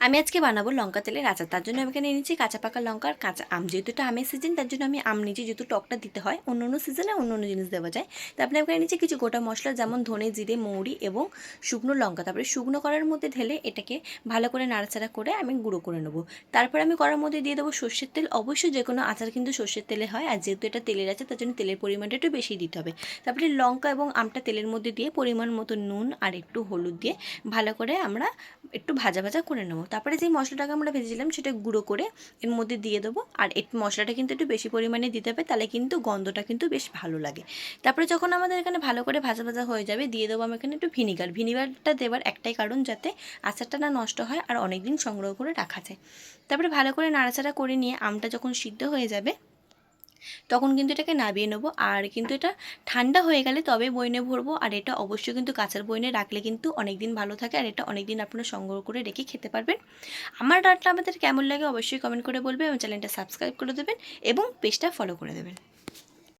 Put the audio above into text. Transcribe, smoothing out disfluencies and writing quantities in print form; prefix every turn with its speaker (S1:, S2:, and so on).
S1: আমি আজকে বানাবো লঙ্কা তেলের আচার। তার জন্য আমি এখানে নিয়েছি কাঁচা পাকা লঙ্কা আর কাঁচা আম। যেহেতু এটা আমের সিজন, তার জন্য আমি আম নিয়েছি, যেহেতু টকটা দিতে হয়। অন্য অন্য সিজনে অন্য অন্য জিনিস দেওয়া যায়। তারপরে আমি এখানে নিয়েছি কিছু গোটা মশলা, যেমন ধনে, জিরে, মৌরি এবং শুকনো লঙ্কা। তারপরে শুকনো করার মধ্যে ঢেলে এটাকে ভালো করে নাড়াচাড়া করে আমি গুঁড়ো করে নেবো। তারপরে আমি করার মধ্যে দিয়ে দেবো সর্ষের তেল। অবশ্যই যে কোনো আচার কিন্তু সর্ষের তেলে হয়, আর যেহেতু এটা তেলের আছে তার জন্য তেলের পরিমাণটা একটু বেশি দিতে হবে। তারপরে লঙ্কা এবং আমটা তেলের মধ্যে দিয়ে পরিমাণ মতো নুন আর একটু হলুদ দিয়ে ভালো করে আমরা একটু ভাজা ভাজা করে নেবো। তারপরে যেই মশলাটাকে আমরা ভেজেছিলাম সেটা গুঁড়ো করে এর মধ্যে দিয়ে দেবো। আর এই মশলাটা কিন্তু একটু বেশি পরিমাণে দিতে হবে, তাহলে কিন্তু গন্ধটা কিন্তু বেশ ভালো লাগে। তারপরে যখন আমাদের এখানে ভালো করে ভাজা ভাজা হয়ে যাবে, দিয়ে দেবো আমি এখানে একটু ভিনিগার। ভিনিগারটা দেওয়ার একটাই কারণ, যাতে আচারটা না নষ্ট হয় আর অনেক দিন সংগ্রহ করে রাখা যায়। তারপরে ভালো করে নাড়াচাড়া করে নিয়ে আমটা যখন সিদ্ধ হয়ে যাবে, তখন কিন্তু এটাকে নামিয়ে নেবো। আর কিন্তু এটা ঠান্ডা হয়ে গেলে তবে বয়নে ভরবো। আর এটা অবশ্যই কিন্তু কাঁচের বয়নে রাখলে কিন্তু অনেক দিন ভালো থাকে, আর এটা অনেক দিন আপনারা সংগ্রহ করে রেখে খেতে পারবেন। আমার রান্না আমাদের কেমন লাগে অবশ্যই কমেন্ট করে বলবে, এবং চ্যানেলটা সাবস্ক্রাইব করে দেবেন এবং পেজটা ফলো করে দেবেন।